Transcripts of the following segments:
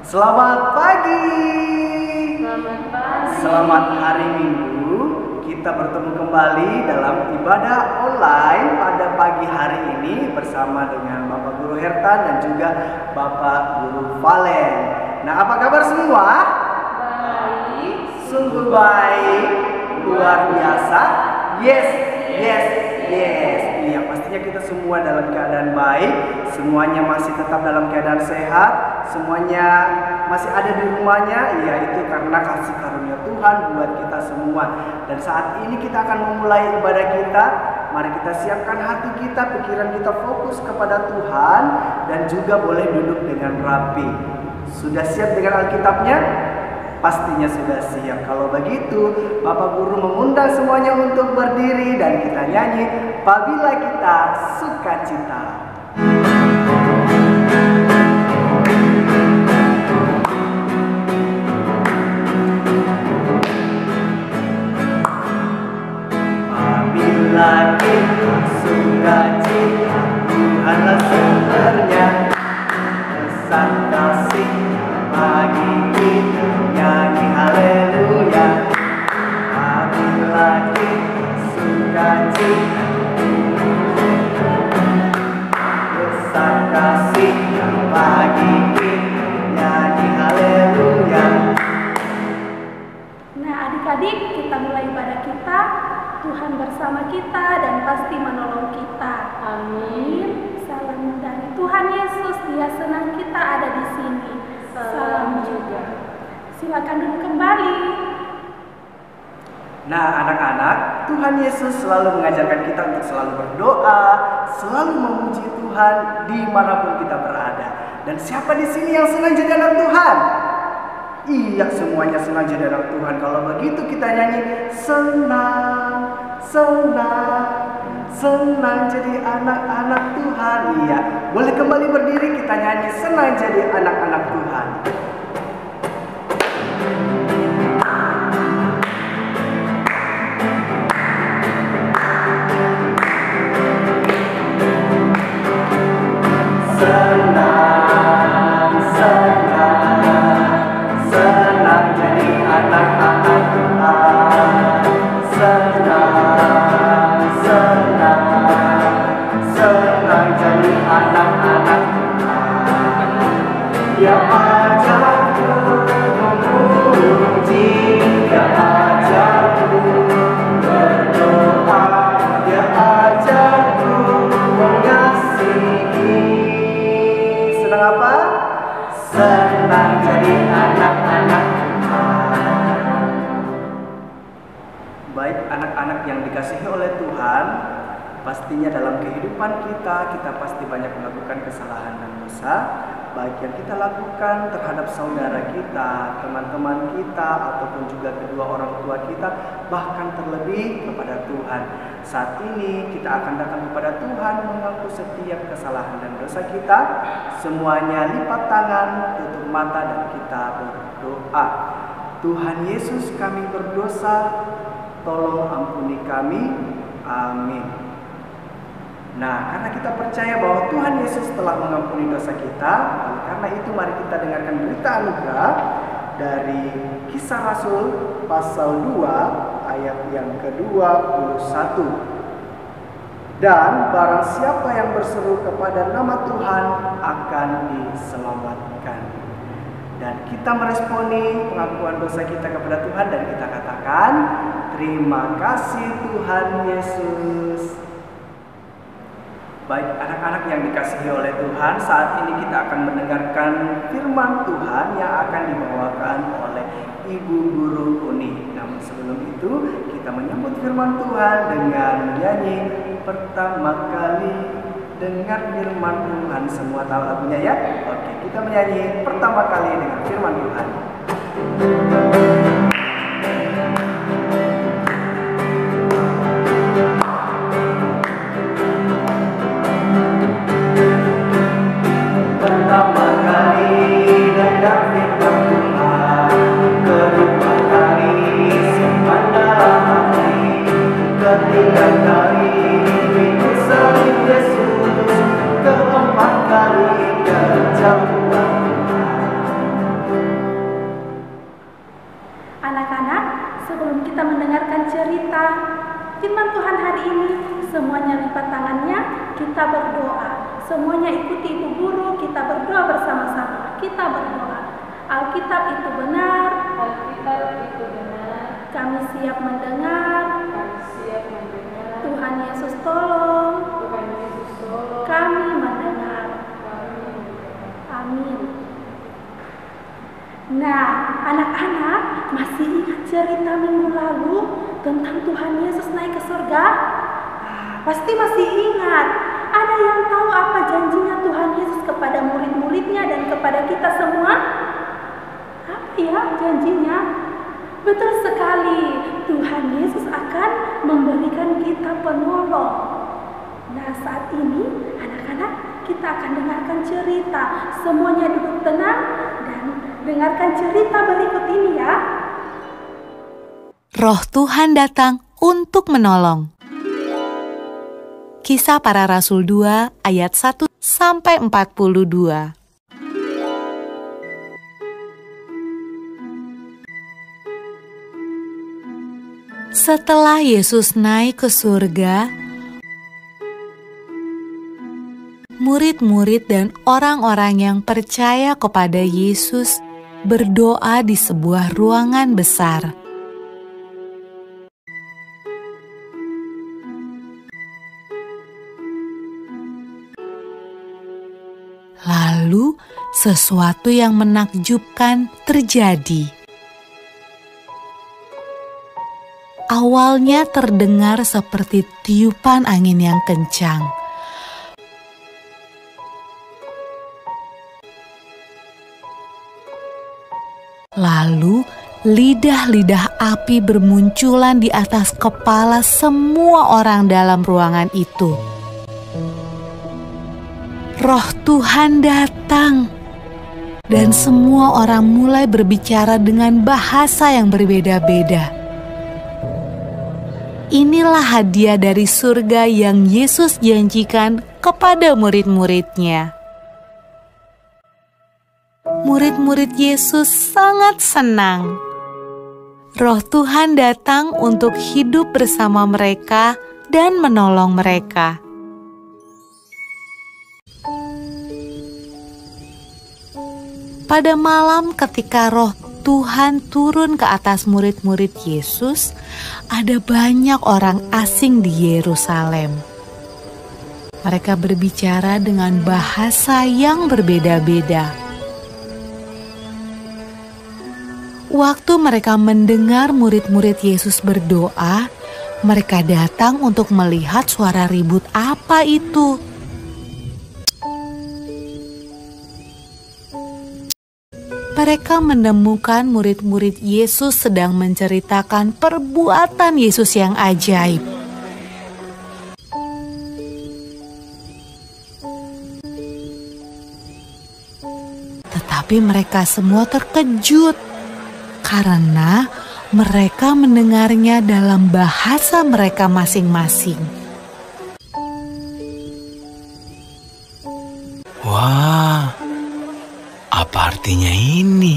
Selamat pagi. Selamat pagi. Selamat hari Minggu. Kita bertemu kembali dalam ibadah online pada pagi hari ini bersama dengan Bapak Guru Hertan dan juga Bapak Guru Valen. Nah, apa kabar semua? Baik. Sungguh baik, luar biasa. Yes. Iya, pastinya kita semua dalam keadaan baik. Semuanya masih tetap dalam keadaan sehat. Semuanya masih ada di rumahnya. Ya, itu karena kasih karunia Tuhan buat kita semua. Dan saat ini kita akan memulai ibadah kita. Mari kita siapkan hati kita, pikiran kita fokus kepada Tuhan. Dan juga boleh duduk dengan rapi. Sudah siap dengan Alkitabnya? Pastinya sudah siap. Kalau begitu, Bapak Guru mengundang semuanya untuk berdiri dan kita nyanyi Apabila Kita Sukacita. Apabila kita sukacita, Tuhanlah sumbernya, besar kasih bagi kita, nyanyi haleluya. Apabila kita sukacita, besar kasih bagi kita, nyanyi haleluya. Nah, adik-adik, kita mulai ibadah kita. Tuhan bersama kita dan pasti menolong kita. Amin. Salam dari Tuhan Yesus. Dia senang kita ada di sini. Salam juga. Silakan duduk kembali. Nah, anak-anak, Tuhan Yesus selalu mengajarkan kita untuk selalu berdoa, selalu memuji Tuhan dimanapun kita berada. Dan siapa di sini yang senang jadi anak Tuhan? Iya, semuanya senang jadi anak Tuhan. Kalau begitu kita nyanyi senang jadi anak-anak Tuhan. Iya, boleh kembali berdiri, kita nyanyi senang jadi anak-anak Tuhan. Senang jadi anak-anak Tuhan. Senang jadi anak-anak Tuhan. Dia ajarku memuji, dia ajarku berdoa, dia ajarku mengasihi. Senang apa? Senang jadi anak-anak Tuhan. Baik anak-anak yang dikasihi oleh Tuhan, pastinya dalam kehidupan kita pasti banyak melakukan kesalahan dan dosa, baik yang kita lakukan terhadap saudara kita, teman-teman kita, ataupun juga kedua orang tua kita, bahkan terlebih kepada Tuhan. Saat ini kita akan datang kepada Tuhan mengaku setiap kesalahan dan dosa kita. Semuanya lipat tangan, tutup mata, dan kita berdoa. Tuhan Yesus, kami berdosa, tolong ampuni kami. Amin. Nah, karena kita percaya bahwa Tuhan Yesus telah mengampuni dosa kita, karena itu mari kita dengarkan berita anugerah dari Kisah Rasul pasal 2 ayat yang ke-21. Dan barang siapa yang berseru kepada nama Tuhan akan diselamatkan. Dan kita meresponi pengakuan dosa kita kepada Tuhan dan kita katakan, terima kasih Tuhan Yesus. Baik anak-anak yang dikasihi oleh Tuhan, saat ini kita akan mendengarkan firman Tuhan yang akan dibawakan oleh Ibu Guru Uni. Namun sebelum itu, kita menyambut firman Tuhan dengan menyanyi pertama kali dengar firman Tuhan. Semua tahu lagunya ya? Oke, kita menyanyi pertama kali dengan firman Tuhan. Pertama kali dengar firman Tuhan, kedua kali simpan dalam hati, ketiga kali ikut salib Yesus, keempat kali kejauhan Tuhan. Semuanya ikuti Ibu Guru, kita berdoa bersama-sama. Kita berdoa. Alkitab itu benar. Alkitab itu benar. Kami siap mendengar. Kami siap mendengar. Tuhan Yesus tolong. Tuhan Yesus tolong. Kami mendengar. Kami mendengar. Amin. Nah, anak-anak masih ingat cerita minggu lalu tentang Tuhan Yesus naik ke surga? Pasti masih ingat. Ada yang tahu apa janjinya Tuhan Yesus kepada murid-muridnya dan kepada kita semua? Apa ya janjinya? Betul sekali, Tuhan Yesus akan memberikan kita penolong. Nah, saat ini anak-anak kita akan dengarkan cerita. Semuanya duduk tenang dan dengarkan cerita berikut ini ya. Roh Tuhan datang untuk menolong. Kisah Para Rasul 2 ayat 1 sampai 42. Setelah Yesus naik ke surga, murid-murid dan orang-orang yang percaya kepada Yesus berdoa di sebuah ruangan besar. Lalu, sesuatu yang menakjubkan terjadi. Awalnya terdengar seperti tiupan angin yang kencang. Lalu, lidah-lidah api bermunculan di atas kepala semua orang dalam ruangan itu. Roh Tuhan datang, dan semua orang mulai berbicara dengan bahasa yang berbeda-beda. Inilah hadiah dari surga yang Yesus janjikan kepada murid-muridnya. Murid-murid Yesus sangat senang. Roh Tuhan datang untuk hidup bersama mereka dan menolong mereka. Pada malam ketika Roh Tuhan turun ke atas murid-murid Yesus, ada banyak orang asing di Yerusalem. Mereka berbicara dengan bahasa yang berbeda-beda. Waktu mereka mendengar murid-murid Yesus berdoa, mereka datang untuk melihat suara ribut apa itu. Mereka menemukan murid-murid Yesus sedang menceritakan perbuatan Yesus yang ajaib. Tetapi mereka semua terkejut karena mereka mendengarnya dalam bahasa mereka masing-masing. Wah, apa artinya ini?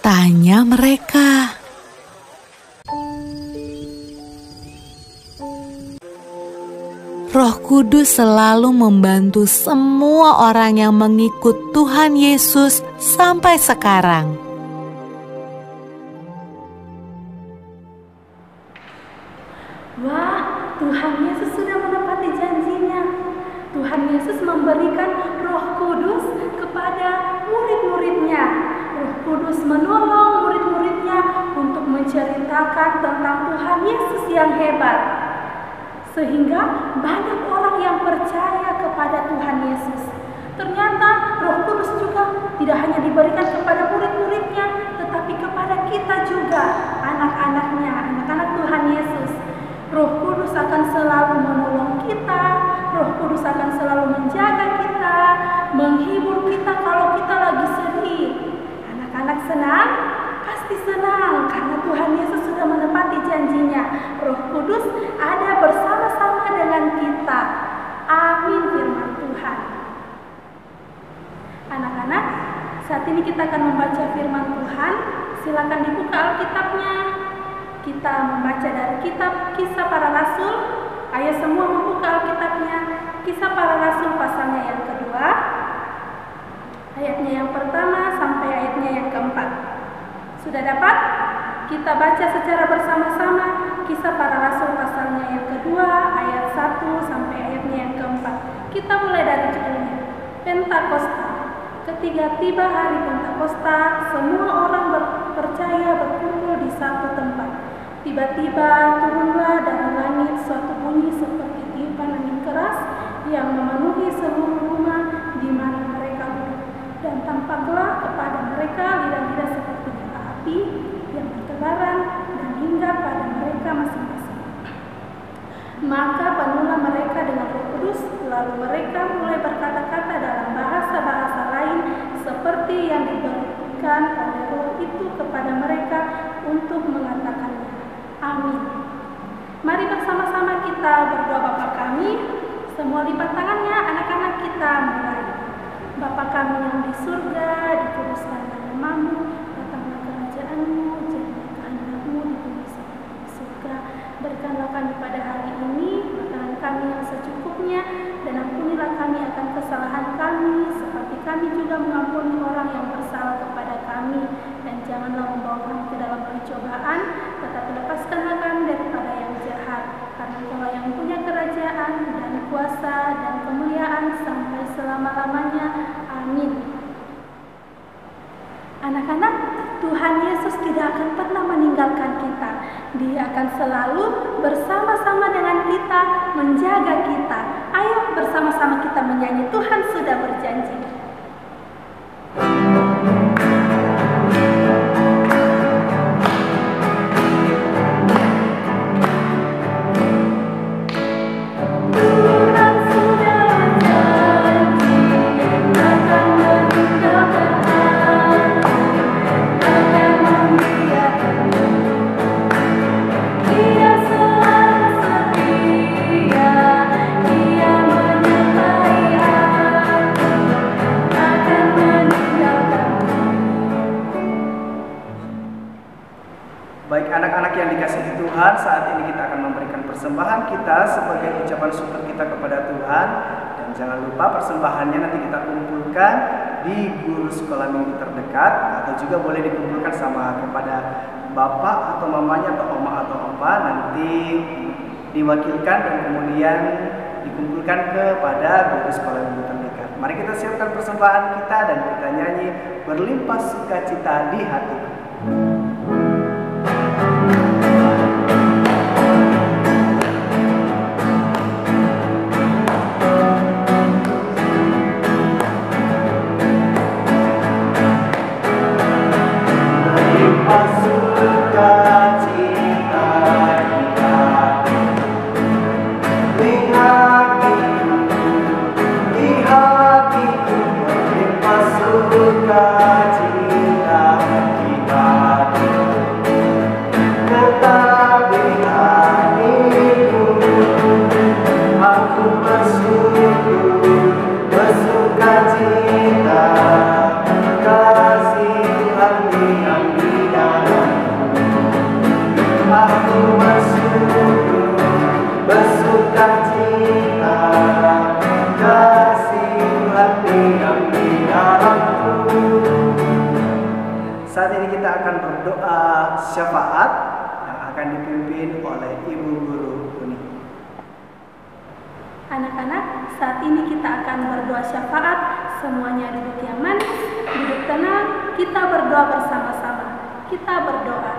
Tanya mereka. Roh Kudus selalu membantu semua orang yang mengikut Tuhan Yesus sampai sekarang. Wah, Tuhan Yesus sudah menepati janjinya. Tuhan Yesus memberikan Roh Kudus kepada murid-muridnya. Roh Kudus menolong murid-muridnya untuk menceritakan tentang Tuhan Yesus yang hebat. Sehingga banyak orang yang percaya kepada Tuhan Yesus. Ternyata Roh Kudus juga tidak hanya diberikan kepada murid-muridnya, tetapi kepada kita juga, anak-anaknya, anak-anak Tuhan Yesus. Roh Kudus akan selalu menolong kita, Roh Kudus akan selalu menjaga kita, menghibur kita kalau kita lagi sedih. Anak-anak senang? Pasti senang karena Tuhan Yesus sudah menepati janjinya. Roh Kudus ada bersama-sama dengan kita. Amin firman Tuhan. Anak-anak, saat ini kita akan membaca firman Tuhan. Silakan dibuka Alkitabnya. Kita membaca dari kitab Kisah Para Rasul. Ayo semua membuka Alkitabnya. Kisah Para Rasul pasalnya yang kedua, ayatnya yang pertama sampai ayatnya yang keempat. Sudah dapat? Kita baca secara bersama-sama Kisah Para Rasul pasalnya yang kedua, ayat 1 sampai ayatnya yang keempat. Kita mulai dari judulnya, Pentakosta. Ketika tiba hari Pentakosta, semua orang percaya berkumpul di satu tempat. Tiba-tiba turunlah dari langit suatu bunyi seperti tiupan angin keras yang memenuhi seluruh rumah di mana mereka duduk. Dan tampaklah kepada mereka lidah-lidah seperti bara api yang bertebaran dan hinggap pada mereka masing-masing. Maka penuhlah mereka dengan Roh Kudus, lalu mereka mulai berkata-kata dalam bahasa-bahasa lain seperti yang diberikan oleh Roh itu kepada mereka untuk mengatakannya. Amin. Mari bersama-sama kita berdoa. Bapa kami, semua lipat tangannya, anak-anak kita mulai. Bapa kami yang di surga, dikuduskanlah namamu, datanglah kerajaan-Mu, jadilah kehendak-Mu di bumi seperti di surga. Berikanlah kami pada hari ini makanan kami yang secukupnya, dan ampunilah kami akan kesalahan kami, seperti kami juga mengampuni orang yang bersalah kepada kami. Dan janganlah membawa kami ke dalam pencobaan, tetapi lepaskanlah kami daripada yang jahat. Karena Engkau yang punya kerajaan dan kuasa dan kemuliaan sampai selama-lamanya. Amin. Anak-anak, Tuhan Yesus tidak akan pernah meninggalkan kita. Dia akan selalu bersama-sama dengan kita, menjaga kita. Ayo bersama-sama kita menyanyi, Tuhan sudah berjanji. Baik anak-anak yang dikasihi Tuhan, saat ini kita akan memberikan persembahan kita sebagai ucapan syukur kita kepada Tuhan. Dan jangan lupa persembahannya nanti kita kumpulkan di guru sekolah minggu terdekat, atau juga boleh dikumpulkan sama kepada bapak atau mamanya atau oma atau opa, nanti diwakilkan dan kemudian dikumpulkan kepada guru sekolah minggu terdekat. Mari kita siapkan persembahan kita dan kita nyanyi berlimpah sukacita di hatiku. Saat ini kita akan berdoa syafaat yang akan dipimpin oleh Ibu Guru Uni. Anak-anak, saat ini kita akan berdoa syafaat. Semuanya duduk yang manis, duduk tenang. Kita berdoa bersama-sama. Kita berdoa.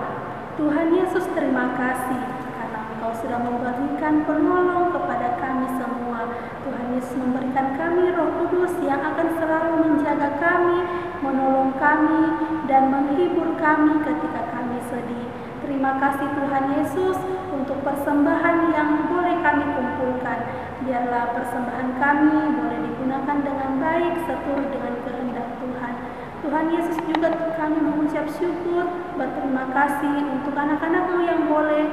Tuhan Yesus, terima kasih karena Engkau sudah memberikan penolong kepada kami semua. Tuhan Yesus memberikan kami Roh Kudus yang akan selalu menjaga kami, menolong kami, dan menghibur kami ketika kami sedih. Terima kasih Tuhan Yesus untuk persembahan yang boleh kami kumpulkan. Biarlah persembahan kami boleh digunakan dengan baik seturut dengan kehendak Tuhan. Tuhan Yesus, juga kami mengucap syukur, berterima kasih untuk anak-anak-Mu yang boleh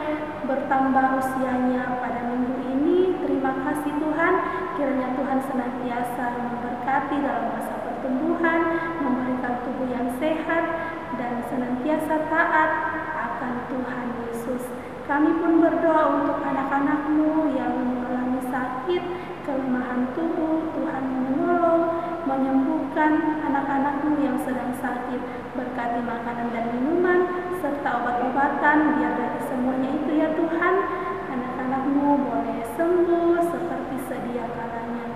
bertambah usianya pada minggu ini. Terima kasih Tuhan, kiranya Tuhan senantiasa memberkati dalam masa pertumbuhan, memberikan tubuh yang sehat, dan senantiasa taat akan Tuhan Yesus. Kami pun berdoa untuk anak-anak-Mu yang mengalami sakit, kelemahan tubuh. Tuhan menolong, menyembuhkan anak-anak-Mu yang sedang sakit. Berkati makanan dan minuman serta obat-obatan, biar dari semuanya itu ya Tuhan, anak-anak-Mu boleh sembuh seperti sedia kalanya.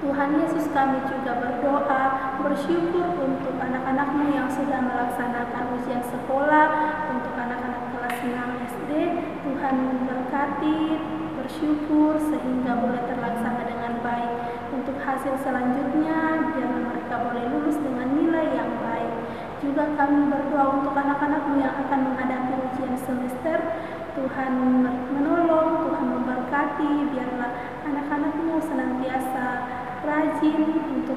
Tuhan Yesus, kami juga berdoa, bersyukur untuk anak-anak-Mu yang sudah melaksanakan ujian sekolah, untuk anak-anak kelas 6 SD. Tuhan memberkati, bersyukur sehingga boleh terlaksana dengan baik. Untuk hasil selanjutnya, biar mereka boleh lulus dengan nilai yang baik. Juga kami berdoa untuk anak-anak-Mu yang akan menghadapi ujian semester. Tuhan menolong, Tuhan memberkati, biarlah anak-anak-Mu senantiasa rajin untuk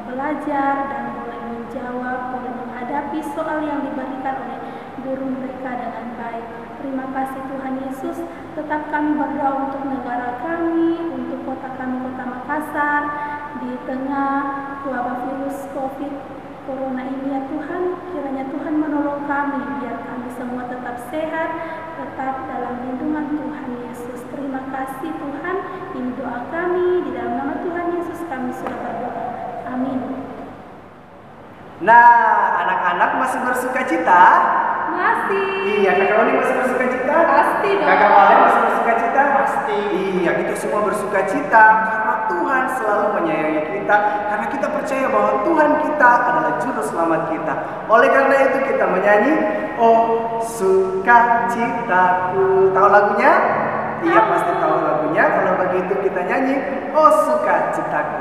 belajar dan boleh menjawab, boleh menghadapi soal yang diberikan oleh guru mereka dengan baik. Terima kasih Tuhan Yesus. Tetap kami berdoa untuk negara kami, untuk kota kami, Kota Makassar, di tengah wabah virus COVID Corona ini ya Tuhan. Kiranya Tuhan menolong kami, biar kami semua tetap sehat, tetap dalam lindungan Tuhan Yesus. Terima kasih Tuhan. Ini doa kami, di dalam nama Tuhan Yesus kami sudah berdoa. Amin. Nah, anak-anak masih bersuka cita? Masih. Iya, kakak Oni masih bersuka cita? Pasti dong. Kakak Valen masih bersuka cita? Pasti. Iya, kita semua bersuka cita karena Tuhan selalu menyayangi kita, karena kita percaya bahwa Tuhan kita adalah juru selamat kita. Oleh karena itu kita menyanyi, "Oh sukacitaku." Tahu lagunya? Iya, pasti tahu lagunya. Kalau begitu kita nyanyi, "Oh sukacitaku."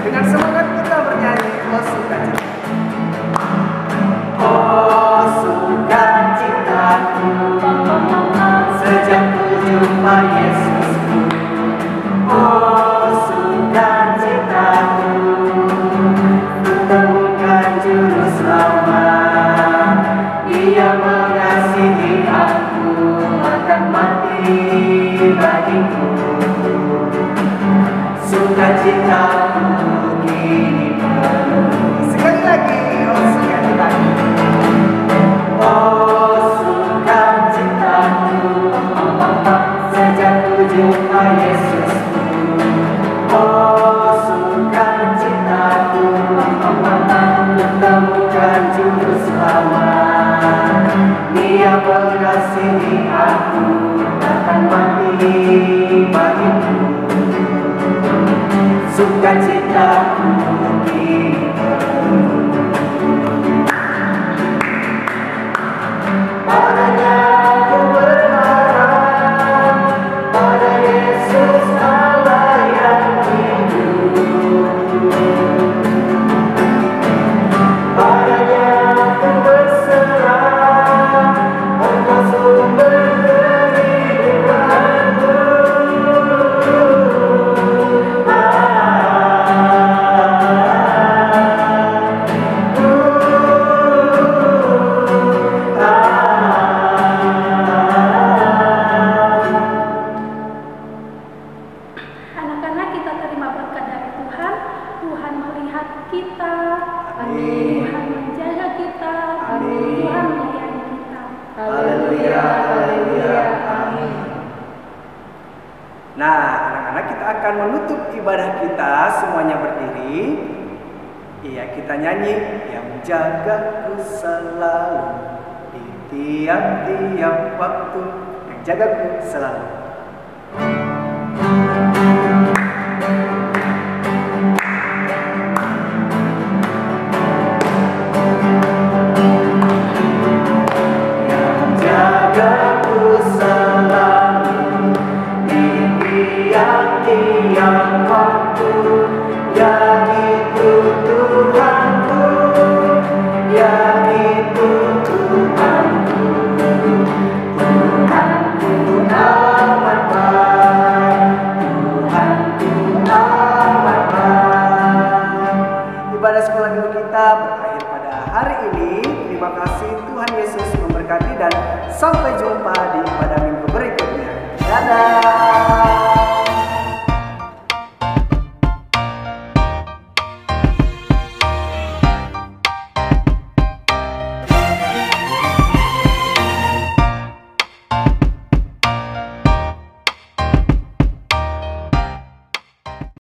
Dengan semangat kita bernyanyi, "Oh sukacitaku." Oh sukacitaku, sejak ku jumpa Yesusku. Oh sukacitaku, ku temukan juru selamat. Dia mengasihi aku, akan mati bagiku. Sukacitaku kini penuh. Sekali lagi, oh sukacitaku. Oh sukacitaku, sejak ku jumpa Yesusku. Oh sukacitaku, kutemukan juru selamat. Dia mengasihi aku, akan mati bagiku. Sukacitaku kini penuh. Padanya ku berharap, pada Yesus Allah yang hidup. Padanya ku berserah, Engkau sumber kehidupanku. Anak-anak, kita terima berkat dari Tuhan. Tuhan melihat kita. Amin. Tuhan menjaga kita. Amin. Tuhan menyayangi kita. Haleluya, haleluya, amin. Nah, anak-anak, kita akan menutup ibadah kita, semuanya berdiri. Iya, kita nyanyi, "Yang jagaku selalu di tiap-tiap waktu." Yang jagaku selalu. Jagaku selalu di tiap-tiap waktu, yaitu Tuhanku, yaitu Tuhanku. Tuhanku amat baik, Tuhanku amat baik. Ibadah sekolah minggu kita berakhir pada hari ini. Terima kasih, Tuhan Yesus memberkati, dan sampai jumpa di ibadah minggu berikutnya. Dadah.